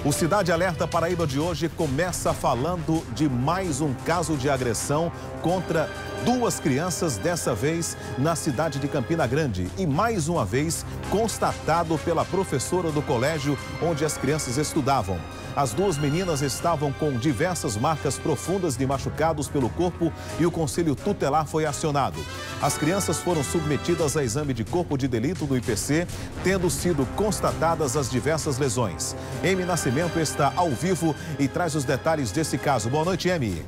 O Cidade Alerta Paraíba de hoje começa falando de mais um caso de agressão contra duas crianças, dessa vez na cidade de Campina Grande. E mais uma vez constatado pela professora do colégio onde as crianças estudavam. As duas meninas estavam com diversas marcas profundas de machucados pelo corpo e o Conselho Tutelar foi acionado. As crianças foram submetidas a exame de corpo de delito do IPC, tendo sido constatadas as diversas lesões. Emi Nascimento está ao vivo e traz os detalhes desse caso. Boa noite, Emi.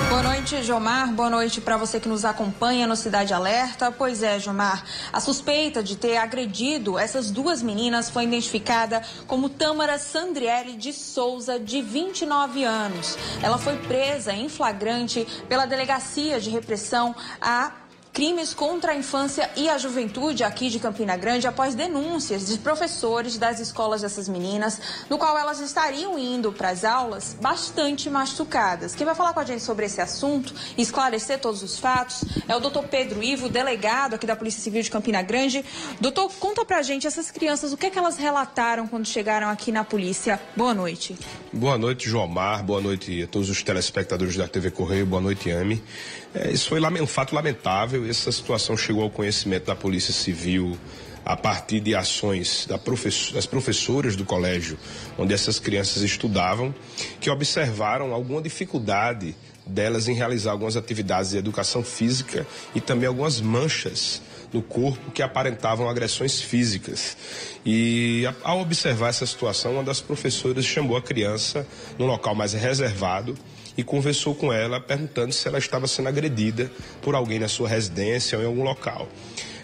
Boa noite, Jomar. Boa noite para você que nos acompanha no Cidade Alerta. Pois é, Jomar, a suspeita de ter agredido essas duas meninas foi identificada como Tâmara Sandriele de Souza, de 29 anos. Ela foi presa em flagrante pela Delegacia de Repressão a Crimes contra a Infância e a Juventude aqui de Campina Grande, após denúncias de professores das escolas dessas meninas, no qual elas estariam indo para as aulas bastante machucadas. Quem vai falar com a gente sobre esse assunto e esclarecer todos os fatos é o doutor Pedro Ivo, delegado aqui da Polícia Civil de Campina Grande. Doutor, conta pra gente, essas crianças, o que é que elas relataram quando chegaram aqui na polícia? Boa noite. Boa noite, Jomar. Boa noite a todos os telespectadores da TV Correio. Boa noite, Emi. Isso foi um fato lamentável. Essa situação chegou ao conhecimento da Polícia Civil a partir de ações das professoras do colégio onde essas crianças estudavam, que observaram alguma dificuldade delas em realizar algumas atividades de educação física e também algumas manchas no corpo que aparentavam agressões físicas. E ao observar essa situação, uma das professoras chamou a criança num local mais reservado e conversou com ela, perguntando se ela estava sendo agredida por alguém na sua residência ou em algum local.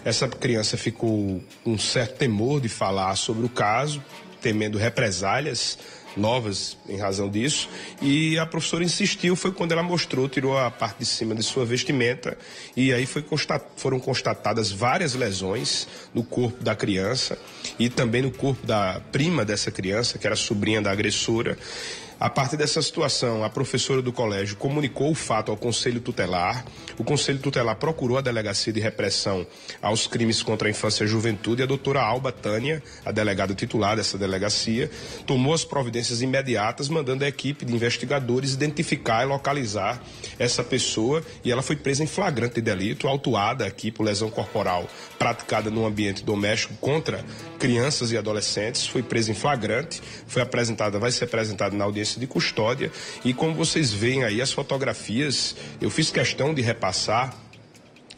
Essa criança ficou com um certo temor de falar sobre o caso, temendo represálias novas em razão disso, e a professora insistiu. Foi quando ela mostrou, tirou a parte de cima de sua vestimenta, e aí foram constatadas várias lesões no corpo da criança e também no corpo da prima dessa criança, que era sobrinha da agressora. A partir dessa situação, a professora do colégio comunicou o fato ao Conselho Tutelar. O Conselho Tutelar procurou a Delegacia de Repressão aos Crimes contra a Infância e a Juventude. E a doutora Alba Tânia, a delegada titular dessa delegacia, tomou as providências imediatas, mandando a equipe de investigadores identificar e localizar essa pessoa. E ela foi presa em flagrante delito, autuada aqui por lesão corporal praticada no ambiente doméstico contra crianças e adolescentes. Foi presa em flagrante, vai ser apresentada na audiência de custódia, e como vocês veem aí as fotografias, eu fiz questão de repassar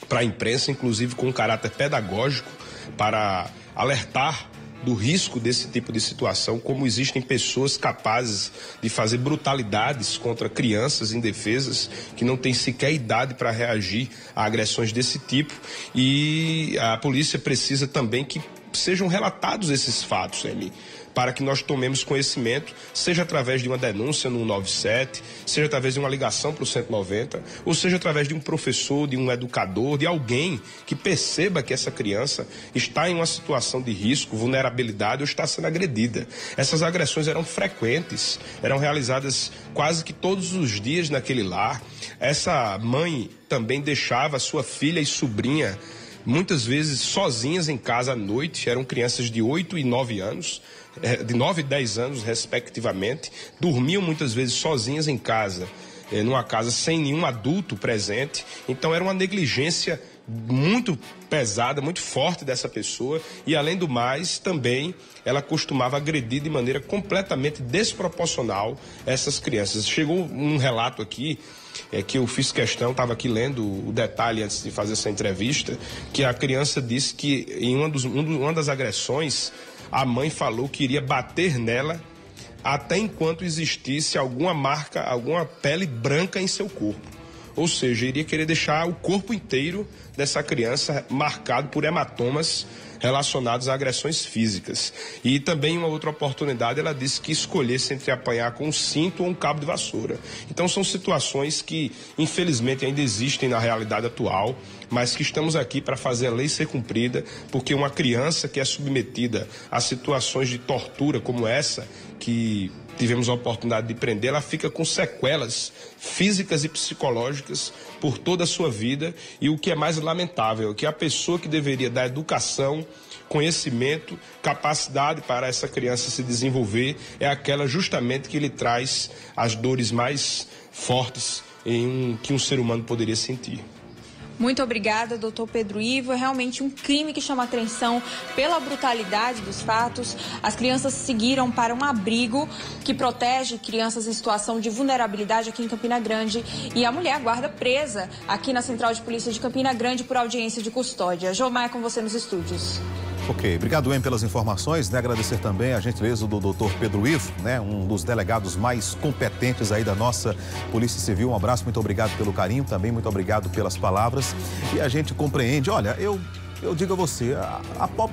para a imprensa, inclusive com um caráter pedagógico, para alertar do risco desse tipo de situação, como existem pessoas capazes de fazer brutalidades contra crianças indefesas que não têm sequer idade para reagir a agressões desse tipo, e a polícia precisa também que sejam relatados esses fatos, Emi, para que nós tomemos conhecimento, seja através de uma denúncia no 197, seja através de uma ligação para o 190, ou seja através de um professor, de um educador, de alguém que perceba que essa criança está em uma situação de risco, vulnerabilidade ou está sendo agredida. Essas agressões eram frequentes, eram realizadas quase que todos os dias naquele lar. Essa mãe também deixava sua filha e sobrinha muitas vezes sozinhas em casa à noite. Eram crianças de 8 e 9 anos, de 9 e 10 anos, respectivamente, dormiam muitas vezes sozinhas em casa, numa casa sem nenhum adulto presente. Então era uma negligência muito pesada, muito forte dessa pessoa, e além do mais, também ela costumava agredir de maneira completamente desproporcional essas crianças. Chegou um relato aqui, que eu fiz questão, estava aqui lendo o detalhe antes de fazer essa entrevista, que a criança disse que em uma das agressões, a mãe falou que iria bater nela até enquanto existisse alguma marca, alguma pele branca em seu corpo. Ou seja, iria querer deixar o corpo inteiro dessa criança marcado por hematomas relacionados a agressões físicas. E também, em uma outra oportunidade, ela disse que escolhesse entre apanhar com um cinto ou um cabo de vassoura. Então são situações que, infelizmente, ainda existem na realidade atual, mas que estamos aqui para fazer a lei ser cumprida, porque uma criança que é submetida a situações de tortura como essa, que tivemos a oportunidade de prender, ela fica com sequelas físicas e psicológicas por toda a sua vida. E o que é mais lamentável é que a pessoa que deveria dar educação, conhecimento, capacidade para essa criança se desenvolver é aquela justamente que lhe traz as dores mais fortes que um ser humano poderia sentir. Muito obrigada, doutor Pedro Ivo. É realmente um crime que chama atenção pela brutalidade dos fatos. As crianças seguiram para um abrigo que protege crianças em situação de vulnerabilidade aqui em Campina Grande. E a mulher aguarda presa aqui na Central de Polícia de Campina Grande por audiência de custódia. Jomar, é com você nos estúdios. Ok, obrigado, Em, pelas informações, né? Agradecer também a gentileza do doutor Pedro Ivo, né? Um dos delegados mais competentes aí da nossa Polícia Civil. Um abraço, muito obrigado pelo carinho, também muito obrigado pelas palavras. E a gente compreende, olha, eu digo a você,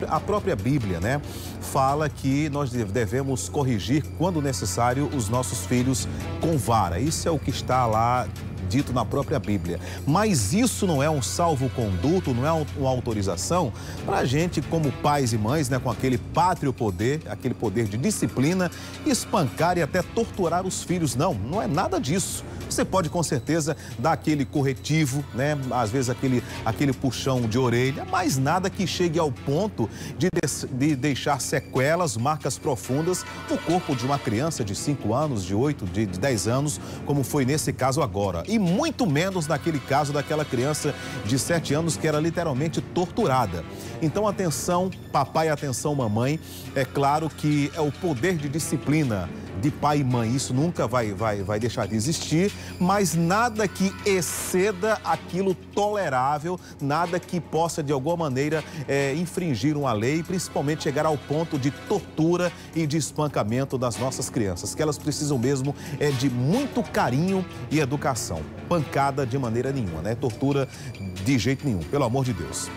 a própria Bíblia, né? Fala que nós devemos corrigir, quando necessário, os nossos filhos com vara. Isso é o que está lá dito na própria Bíblia. Mas isso não é um salvo-conduto, não é uma autorização para a gente, como pais e mães, né, com aquele pátrio poder, aquele poder de disciplina, espancar e até torturar os filhos. Não, não é nada disso. Você pode, com certeza, dar aquele corretivo, né? Às vezes aquele puxão de orelha, mas nada que chegue ao ponto de deixar sequelas, marcas profundas no corpo de uma criança de 5 anos, de 8, de 10 anos, como foi nesse caso agora. E muito menos naquele caso daquela criança de 7 anos que era literalmente torturada. Então, atenção, papai, atenção, mamãe. É claro que é o poder de disciplina de pai e mãe, isso nunca vai deixar de existir, mas nada que exceda aquilo tolerável, nada que possa de alguma maneira infringir uma lei, principalmente chegar ao ponto de tortura e de espancamento das nossas crianças, que elas precisam mesmo de muito carinho e educação. Pancada de maneira nenhuma, né? Tortura de jeito nenhum, pelo amor de Deus.